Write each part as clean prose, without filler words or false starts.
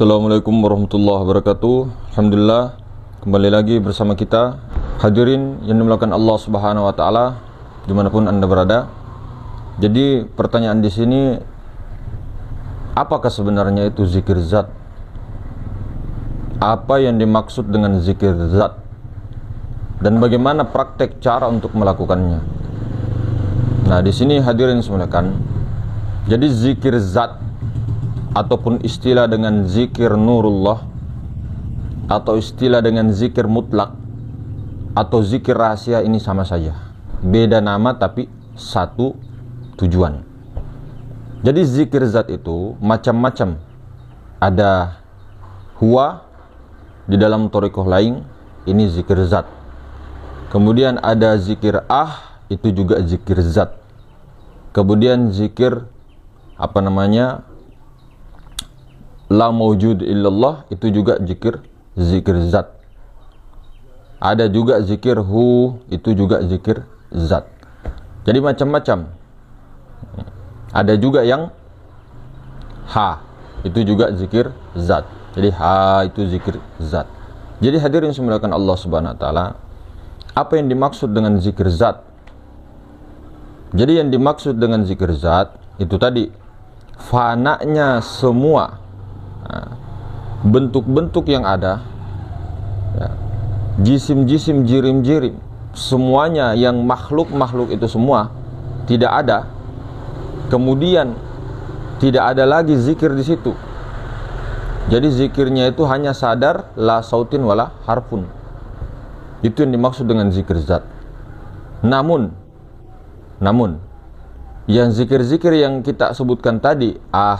Assalamualaikum warahmatullahi wabarakatuh. Alhamdulillah, kembali lagi bersama kita hadirin yang dimulakan Allah Subhanahu wa taala dimanapun Anda berada. Jadi pertanyaan di sini, apakah sebenarnya itu zikir zat? Apa yang dimaksud dengan zikir zat? Dan bagaimana praktek cara untuk melakukannya? Nah, di sini hadirin semulakan. Jadi zikir zat ataupun istilah dengan zikir nurullah, atau istilah dengan zikir mutlak, atau zikir rahasia, ini sama saja. Beda nama tapi satu tujuan. Jadi zikir zat itu macam-macam. Ada huwa di dalam thariqah lain, ini zikir zat. Kemudian ada zikir itu juga zikir zat. Kemudian zikir la mawjud illallah, itu juga zikir zat. Ada juga zikir hu, itu juga zikir zat. Jadi macam-macam. Ada juga yang ha, itu juga zikir zat. Jadi ha itu zikir zat. Jadi hadirin semulakan Allah Subhanahu wa taala, apa yang dimaksud dengan zikir zat? Jadi yang dimaksud dengan zikir zat itu tadi fananya semua bentuk-bentuk yang ada, jisim-jisim, jirim-jirim, semuanya yang makhluk-makhluk itu semua tidak ada. Kemudian tidak ada lagi zikir di situ. Jadi zikirnya itu hanya sadar, la sautin wala harfun. Itu yang dimaksud dengan zikir zat. Namun yang zikir-zikir yang kita sebutkan tadi, ha,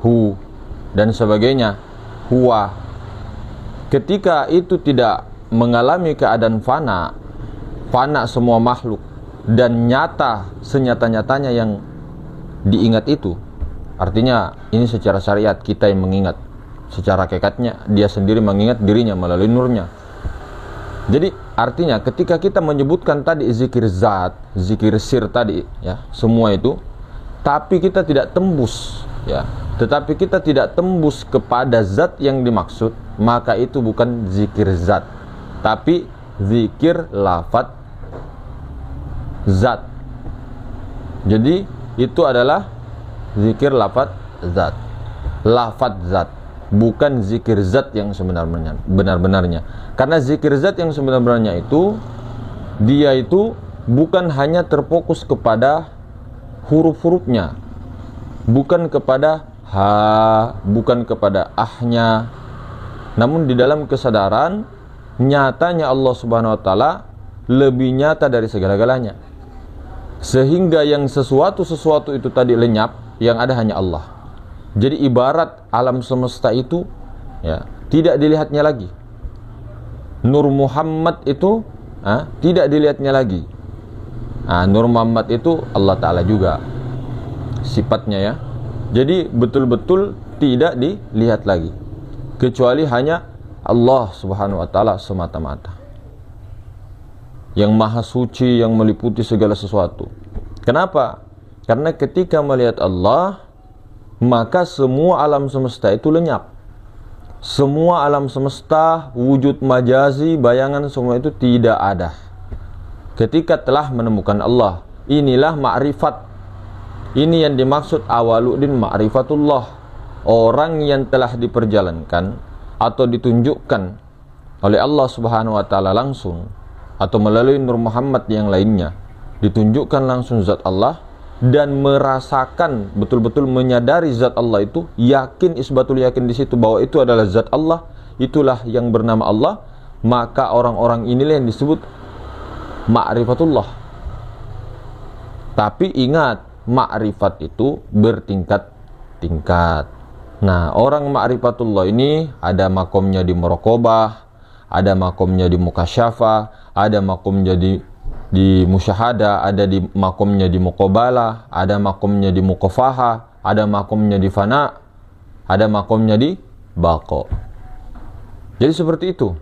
hu dan sebagainya, huwa, ketika itu tidak mengalami keadaan fana semua makhluk, dan nyata senyata-nyatanya yang diingat itu, artinya ini secara syariat kita yang mengingat, secara hakikatnya dia sendiri mengingat dirinya melalui nurnya. Jadi artinya ketika kita menyebutkan tadi zikir zat, zikir sir tadi, semua itu, tapi kita tidak tembus, tetapi kita tidak tembus kepada zat yang dimaksud, maka itu bukan zikir zat, tapi zikir lafaz zat. Jadi itu adalah zikir lafaz zat, bukan zikir zat yang benar-benarnya. Karena zikir zat yang sebenarnya itu, dia itu bukan hanya terfokus kepada huruf-hurufnya, bukan kepada ha, bukan kepada ahnya, namun di dalam kesadaran nyatanya Allah Subhanahu wa taala lebih nyata dari segala-galanya, sehingga yang sesuatu itu tadi lenyap, yang ada hanya Allah. Jadi ibarat alam semesta itu tidak dilihatnya lagi. Nur Muhammad itu tidak dilihatnya lagi. Nur Muhammad itu Allah Ta'ala juga sifatnya, jadi betul-betul tidak dilihat lagi, kecuali hanya Allah Subhanahu wa taala semata-mata, yang maha suci, yang meliputi segala sesuatu. Kenapa? Karena ketika melihat Allah, maka semua alam semesta itu lenyap. Semua alam semesta, wujud majazi, bayangan, semua itu tidak ada ketika telah menemukan Allah. Inilah ma'rifat. Ini yang dimaksud awaluddin ma'rifatullah. Orang yang telah diperjalankan atau ditunjukkan oleh Allah Subhanahu wa taala langsung, atau melalui Nur Muhammad yang lainnya, ditunjukkan langsung zat Allah, dan merasakan betul-betul menyadari zat Allah itu, yakin, isbatul yakin di situ bahwa itu adalah zat Allah, itulah yang bernama Allah, maka orang-orang inilah yang disebut ma'rifatullah. Tapi ingat, ma'rifat itu bertingkat-tingkat. Nah, orang ma'rifatullah ini ada makomnya di muraqabah, ada makomnya di mukasyafah, ada makomnya di musyahada, ada di makomnya di muqabalah, ada makomnya di muqafaha, ada makomnya di fana, ada makomnya di baqa. Jadi seperti itu.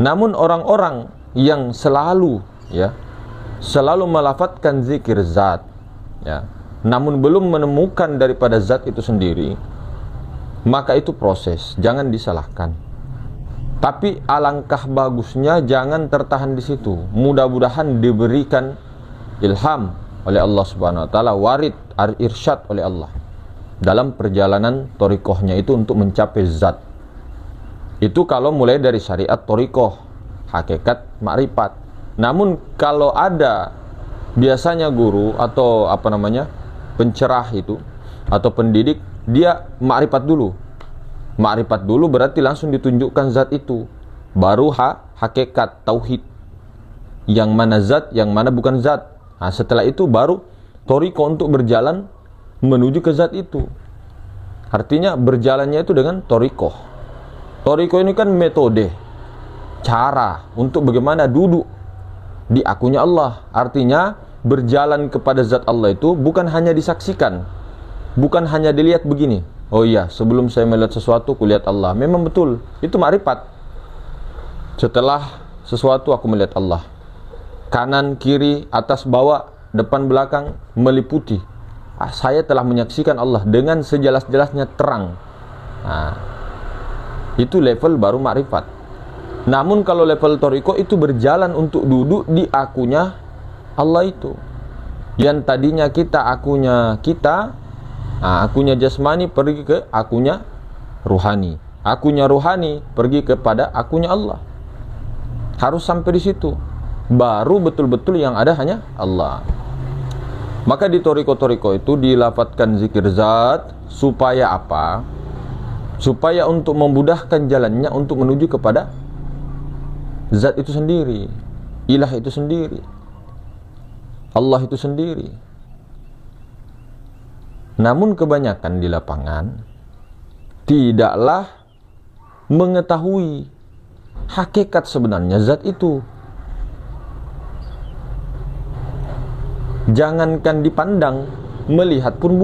Namun orang-orang yang selalu melafadzkan zikir zat, namun belum menemukan daripada zat itu sendiri, maka itu proses, jangan disalahkan. Tapi alangkah bagusnya jangan tertahan di situ. Mudah-mudahan diberikan ilham oleh Allah Subhanahu wa taala, warid, irsyad oleh Allah dalam perjalanan thariqahnya itu untuk mencapai zat. Itu kalau mulai dari syariat thariqah, hakikat makrifat. Namun kalau ada biasanya guru atau pencerah itu atau pendidik, dia makrifat dulu. Makrifat dulu berarti langsung ditunjukkan zat itu, baru hakikat tauhid, yang mana zat, yang mana bukan zat. Nah, setelah itu baru thariqah untuk berjalan menuju ke zat itu. Artinya berjalannya itu dengan thariqah. Thariqah ini kan metode, cara untuk bagaimana duduk di akunya Allah. Artinya berjalan kepada zat Allah itu bukan hanya disaksikan, bukan hanya dilihat begini. Oh iya, sebelum saya melihat sesuatu, kulihat Allah. Memang betul, itu makrifat. Setelah sesuatu aku melihat Allah. Kanan, kiri, atas, bawah, depan, belakang, meliputi. Saya telah menyaksikan Allah dengan sejelas-jelasnya terang. Nah, itu level baru makrifat. Namun kalau level thariqah itu berjalan untuk duduk di akunya Allah itu. Yang tadinya kita akunya kita, akunya jasmani pergi ke akunya ruhani. Akunya ruhani pergi kepada akunya Allah. Harus sampai di situ. Baru betul-betul yang ada hanya Allah. Maka di thariqah itu dilafadzkan zikir zat supaya apa? Supaya untuk memudahkan jalannya untuk menuju kepada zat itu sendiri, ilah itu sendiri, Allah itu sendiri. Namun kebanyakan di lapangan tidaklah mengetahui hakikat sebenarnya zat itu. Jangankan dipandang, melihat pun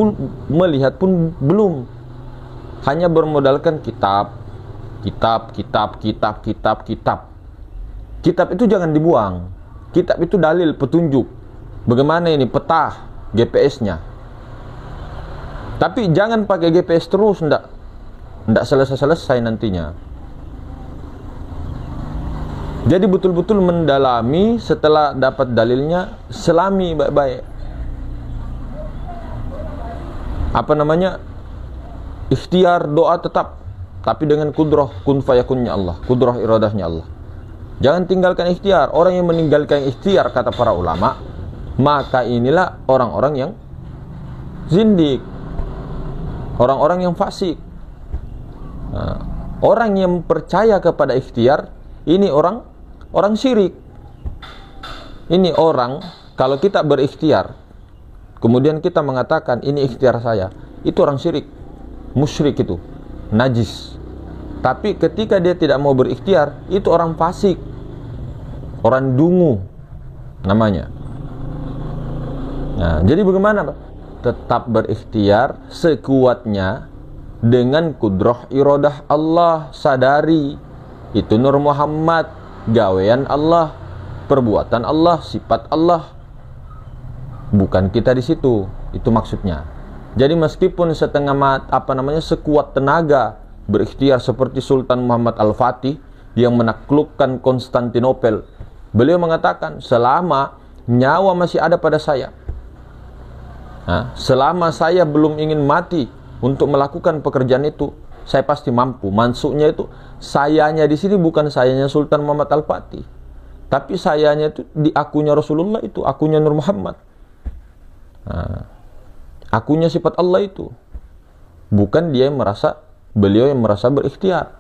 belum. Hanya bermodalkan kitab. Kitab itu jangan dibuang. Kitab itu dalil, petunjuk. Bagaimana ini peta GPS-nya. Tapi jangan pakai GPS terus, ndak selesai-selesai nantinya. Jadi betul-betul mendalami, setelah dapat dalilnya, selami baik-baik. Ikhtiar doa tetap, tapi dengan kudrah kun fayakunnya Allah, kudrah iradahnya Allah. Jangan tinggalkan ikhtiar. Orang yang meninggalkan ikhtiar, kata para ulama, maka inilah orang-orang yang zindik, orang-orang yang fasik. Orang yang percaya kepada ikhtiar, ini orang syirik. Ini orang, kalau kita berikhtiar, kemudian kita mengatakan ini ikhtiar saya, itu orang syirik, musyrik, itu najis. Tapi ketika dia tidak mau berikhtiar, itu orang fasik, orang dungu namanya. Nah, jadi bagaimana, Pak? Tetap berikhtiar sekuatnya dengan kudrah iradah Allah. Sadari itu Nur Muhammad, gawean Allah, perbuatan Allah, sifat Allah. Bukan kita di situ. Itu maksudnya. Jadi meskipun sekuat tenaga berikhtiar seperti Sultan Muhammad Al-Fatih yang menaklukkan Konstantinopel, beliau mengatakan, selama nyawa masih ada pada saya, selama saya belum ingin mati untuk melakukan pekerjaan itu, saya pasti mampu. Maksudnya itu, sayanya di sini bukan sayanya Sultan Muhammad Al-Fatih, tapi sayanya itu di akunya Rasulullah, itu akunya Nur Muhammad, akunya sifat Allah itu. Bukan dia yang merasa, beliau yang merasa berikhtiar.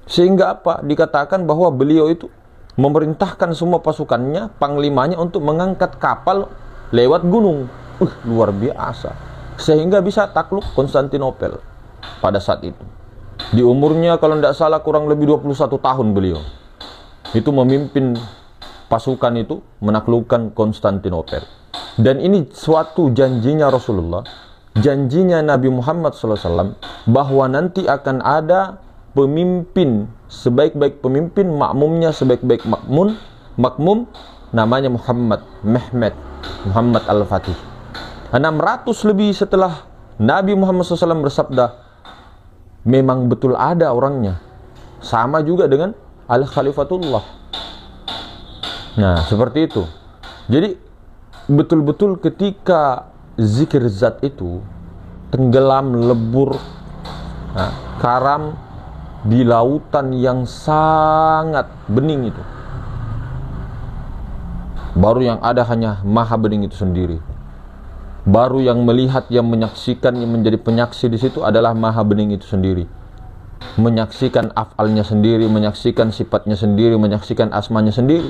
Sehingga apa? Dikatakan bahwa beliau itu memerintahkan semua pasukannya, panglimanya, untuk mengangkat kapal lewat gunung. Luar biasa. Sehingga bisa takluk Konstantinopel pada saat itu. Di umurnya kalau tidak salah kurang lebih 21 tahun beliau itu memimpin pasukan itu menaklukkan Konstantinopel. Dan ini suatu janjinya Rasulullah, janjinya Nabi Muhammad SAW, bahwa nanti akan ada pemimpin, sebaik-baik pemimpin, makmumnya sebaik-baik makmum, namanya Muhammad Al-Fatih. 600 lebih setelah Nabi Muhammad SAW bersabda, memang betul ada orangnya. Sama juga dengan Al-Khalifatullah. Nah, seperti itu. Jadi betul-betul ketika zikir zat itu tenggelam, lebur, karam di lautan yang sangat bening itu, baru yang ada hanya maha bening itu sendiri. Baru yang melihat, yang menyaksikan, yang menjadi penyaksi di situ adalah maha bening itu sendiri. Menyaksikan af'alnya sendiri, menyaksikan sifatnya sendiri, menyaksikan asmanya sendiri.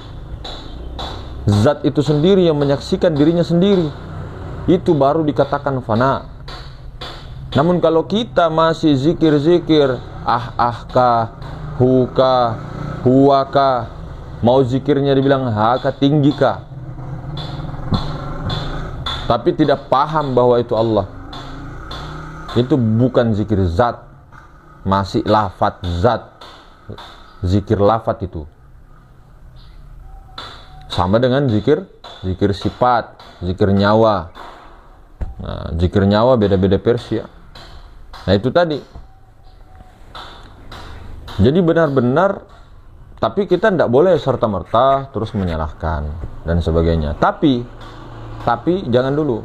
Zat itu sendiri yang menyaksikan dirinya sendiri. Itu baru dikatakan fana. Namun kalau kita masih zikir-zikir ahkah, huka, huwaka, mau zikirnya dibilang haka, tinggi kah, tapi tidak paham bahwa itu Allah, itu bukan zikir zat, masih lafat zat. Zikir lafat itu sama dengan zikir sifat, zikir nyawa. Nah, zikir nyawa beda-beda Persia. Nah, itu tadi. Jadi benar-benar, tapi kita tidak boleh serta-merta terus menyalahkan dan sebagainya. Tapi jangan dulu.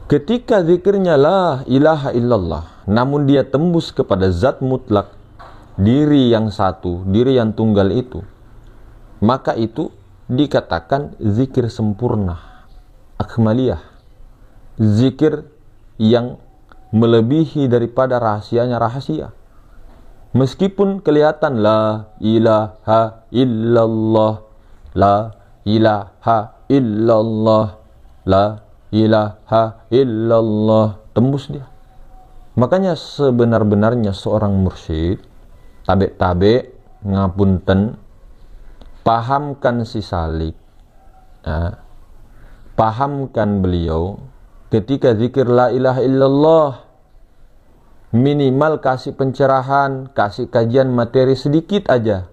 Ketika zikirnya la ilaha illallah, namun dia tembus kepada zat mutlak, diri yang satu, diri yang tunggal itu, maka itu dikatakan zikir sempurna, akmaliyah. Zikir yang melebihi daripada rahasianya rahasia. Meskipun kelihatan la ilaha illallah, la ilaha illallah, la ilaha illallah, tembus dia. Makanya sebenar-benarnya seorang mursyid, tabe ngapunten, pahamkan si salik, pahamkan beliau ketika zikir la ilaha illallah, minimal kasih pencerahan, kasih kajian materi sedikit aja.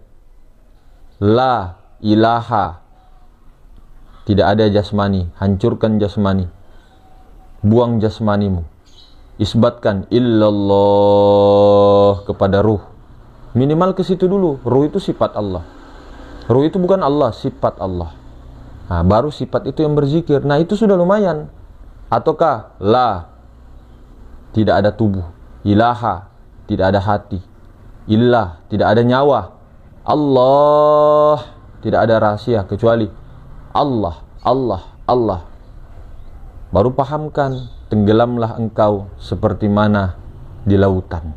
La ilaha, tidak ada jasmani, hancurkan jasmani, buang jasmanimu, isbatkan illallah kepada ruh. Minimal ke situ dulu. Ruh itu sifat Allah. Ruh itu bukan Allah, sifat Allah. Nah, baru sifat itu yang berzikir. Nah, itu sudah lumayan. Ataukah la, tidak ada tubuh, ilaha, tidak ada hati, illah, tidak ada nyawa, Allah, tidak ada rahasia kecuali Allah, Allah, Allah. Baru pahamkan, tenggelamlah engkau seperti mana di lautan.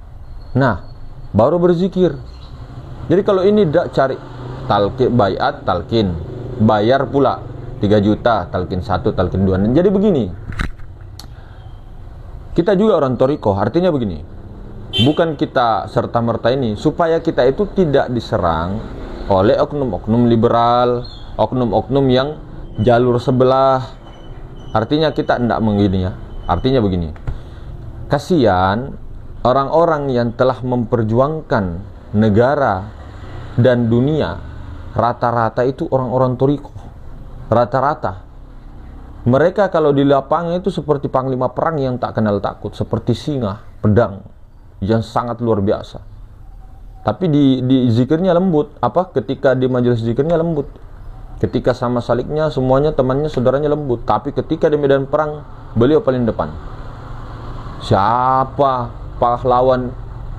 Nah, baru berzikir. Jadi kalau ini tidak cari talqin, bayat, talqin, bayar pula 3 juta, talqin 1, talqin 2. Jadi begini, kita juga orang Thariqah, artinya begini, bukan kita serta-merta ini, supaya kita itu tidak diserang oleh oknum-oknum liberal, oknum-oknum yang jalur sebelah. Artinya kita tidak begini ya. Artinya begini, kasihan orang-orang yang telah memperjuangkan negara dan dunia, rata-rata itu orang-orang Thariqah. Rata-rata mereka kalau di lapangan itu seperti panglima perang yang tak kenal takut, seperti singa pedang yang sangat luar biasa. Tapi di zikirnya lembut. Apa? Ketika di majelis zikirnya lembut, ketika sama saliknya semuanya temannya saudaranya lembut. Tapi ketika di medan perang beliau paling depan. Siapa pahlawan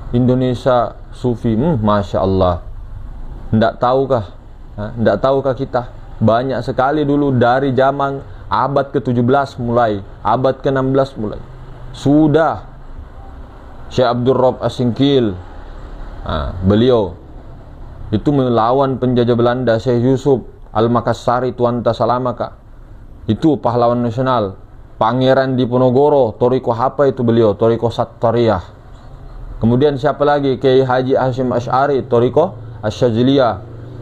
Indonesia Sufi? Masya Allah. Tidak tahukah? Tidak tahukah kita? Banyak sekali dulu dari zaman abad ke-17 mulai, abad ke-16 mulai. Sudah Syekh Abdul Rabb As-Singkil, beliau itu melawan penjajah Belanda. Syekh Yusuf Al-Makassari Tuanta Salamaka, itu pahlawan nasional. Pangeran Diponegoro, Thariqah apa itu beliau? Thariqah Sattariyah. Kemudian siapa lagi? Kiai Haji Hashim Asy'ari, Thariqah Asy-Syadziliyah.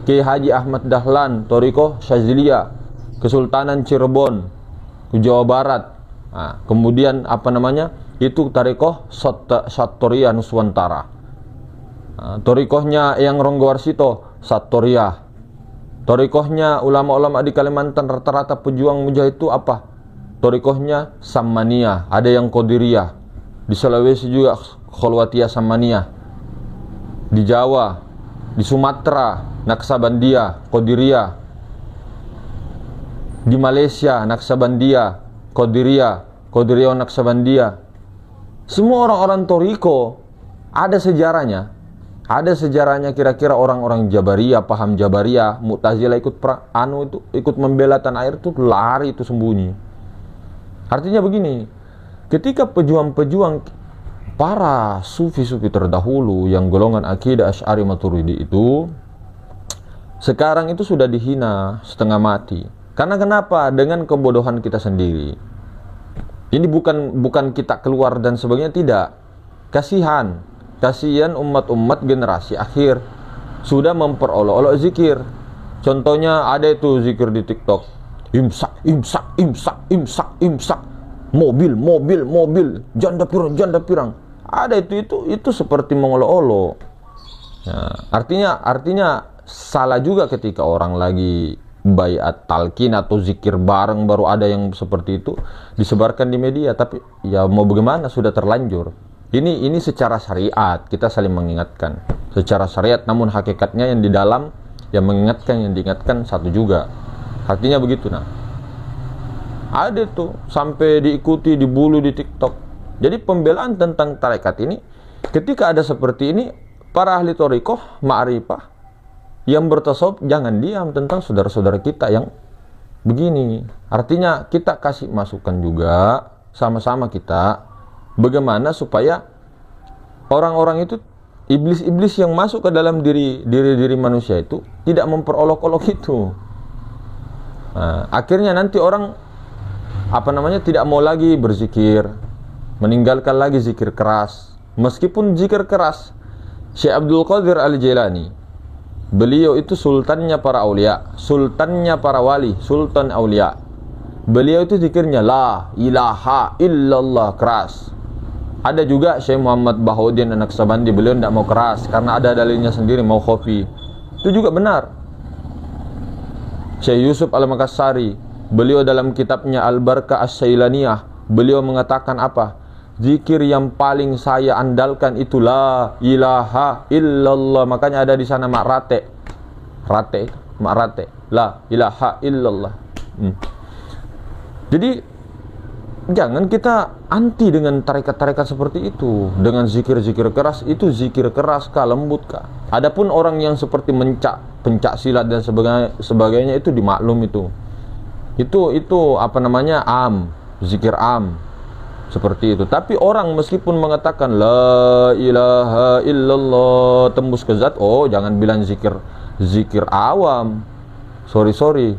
Kiai Haji Ahmad Dahlan, Thariqah Syadziliyah. Kesultanan Cirebon, Jawa Barat. Kemudian apa namanya? Itu Thariqah Sattoriyah Nuswantara. Thariqahnya yang Ronggowarsito, Sattoriyah. Thariqahnya ulama-ulama di Kalimantan rata-rata pejuang mujahid itu apa? Thariqahnya Sammaniyah, ada yang Qadiriyah. di Sulawesi juga Kholwatiyah Samaniyah, di Jawa, di Sumatera Naksabandia, Qadiriyah, di Malaysia Naksabandia, Qadiriyah Naksabandia. Semua orang-orang Toriko ada sejarahnya. Ada sejarahnya, kira-kira orang-orang Jabariyah, paham Jabariyah, Mu'tazilah ikut membela tanah air itu, lari itu sembunyi. Artinya begini, ketika pejuang-pejuang para sufi-sufi terdahulu yang golongan akidah Asy'ari Maturidi itu sekarang itu sudah dihina setengah mati. Karena kenapa? Dengan kebodohan kita sendiri. Ini bukan kita keluar dan sebagainya, tidak. Kasihan umat-umat generasi akhir sudah memperolok-olok zikir. Contohnya ada itu zikir di TikTok. Imsak, imsak, imsak, imsak, imsak. Mobil, mobil, mobil. Janda pirang, janda pirang. Ada itu seperti mengolok-olok. Nah, artinya salah juga ketika orang lagi baiat talqin atau zikir bareng baru ada yang seperti itu disebarkan di media. Tapi ya mau bagaimana, sudah terlanjur. Ini secara syariat kita saling mengingatkan secara syariat, namun hakikatnya yang di dalam yang mengingatkan, yang diingatkan satu juga. Artinya begitu. Nah, ada tuh sampai diikuti, dibully di TikTok. Jadi pembelaan tentang tarekat ini, ketika ada seperti ini, para ahli thariqah ma'rifah yang bertasawuf jangan diam tentang saudara-saudara kita yang begini. Artinya kita kasih masukan juga sama-sama kita, bagaimana supaya orang-orang itu, iblis-iblis yang masuk ke dalam diri manusia itu tidak memperolok-olok itu. Nah, akhirnya nanti orang tidak mau lagi berzikir, meninggalkan lagi zikir keras. Meskipun zikir keras, Syekh Abdul Qadir Al-Jailani, beliau itu sultannya para aulia, sultannya para wali, sultan aulia. Beliau itu zikirnya la ilaha illallah keras. Ada juga Syekh Muhammad Bahaudin An-Naqsabandi, beliau tidak mau keras karena ada dalilnya sendiri, mau khofi. Itu juga benar. Syekh Yusuf Al-Makassari, beliau dalam kitabnya Al-Barkah As-Sailaniyah, beliau mengatakan apa? Zikir yang paling saya andalkan itu la ilaha illallah. Makanya ada di sana makrate. Makrate. La ilaha illallah. Jadi jangan kita anti dengan tarekat-tarekat seperti itu. Dengan zikir-zikir keras, itu zikir keras kah, lembut kah. Adapun orang yang seperti pencak silat dan sebagainya itu dimaklum itu. Itu zikir am. Seperti itu. Tapi orang meskipun mengatakan la ilaha illallah tembus ke zat, jangan bilang zikir awam. Sorry.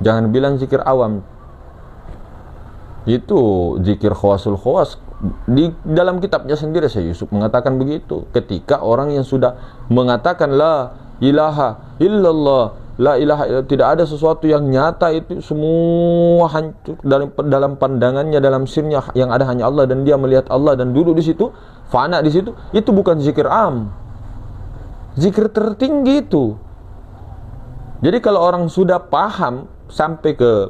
Jangan bilang zikir awam. Itu zikir khawasul khawas. Di dalam kitabnya sendiri Syekh Yusuf mengatakan begitu. Ketika orang yang sudah mengatakan la ilaha illallah, la ilaha illallah, tidak ada sesuatu yang nyata, itu semua hancur dalam pandangannya, dalam sirnya, yang ada hanya Allah, dan dia melihat Allah dan duduk di situ, fana di situ. Itu bukan zikir am. Zikir tertinggi itu. Jadi kalau orang sudah paham sampai ke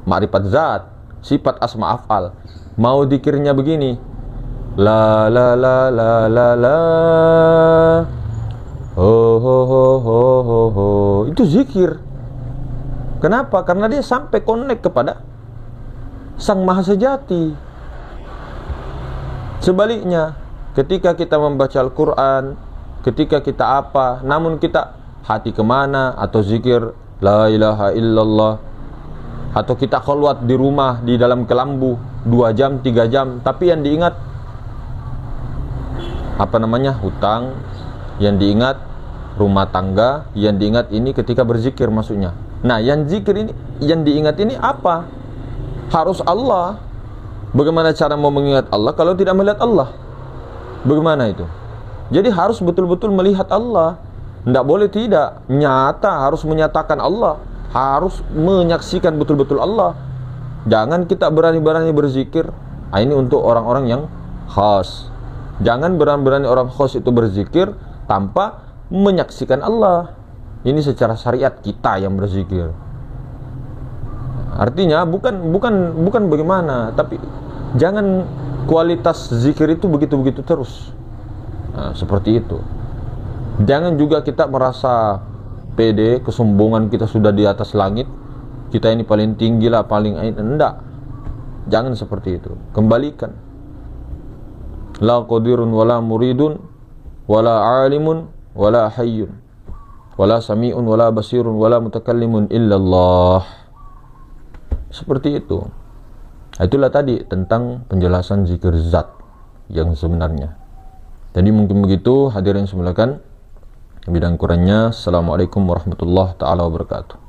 ma'rifat zat, sifat asma af'al, mau zikirnya begini, la la la la la la, ho ho ho ho ho ho, itu zikir. Kenapa? Karena dia sampai connect kepada Sang Maha Sejati. Sebaliknya, ketika kita membaca Al-Quran, ketika kita apa, namun kita hati kemana, atau zikir la ilaha illallah, atau kita khalwat di rumah, di dalam kelambu 2 jam, 3 jam, tapi yang diingat hutang, yang diingat rumah tangga, yang diingat ini ketika berzikir maksudnya. Nah, yang zikir ini, yang diingat ini apa? Harus Allah. Bagaimana cara mau mengingat Allah kalau tidak melihat Allah? Bagaimana itu? Jadi harus betul-betul melihat Allah. Tidak boleh tidak, nyata, harus menyatakan Allah, harus menyaksikan betul-betul Allah. Jangan kita berani-berani berzikir. Ini untuk orang-orang yang khas. Jangan berani-berani orang khas itu berzikir tanpa menyaksikan Allah. Ini secara syariat kita yang berzikir. Artinya bukan bagaimana, tapi jangan kualitas zikir itu begitu-begitu terus. Nah, seperti itu. Jangan juga kita merasa pede, kesombongan kita sudah di atas langit, kita ini paling tinggi lah, paling enggak. Jangan seperti itu. Kembalikan. La qadirun wala muridun wala alimun wala hayyun wala sami'un wala basirun wala mutakallimun illallah. Seperti itu. Itulah tadi tentang penjelasan zikir zat yang sebenarnya. Jadi mungkin begitu hadirin semulakan. Lebih dan kurangnya, Assalamualaikum warahmatullahi taala wabarakatuh.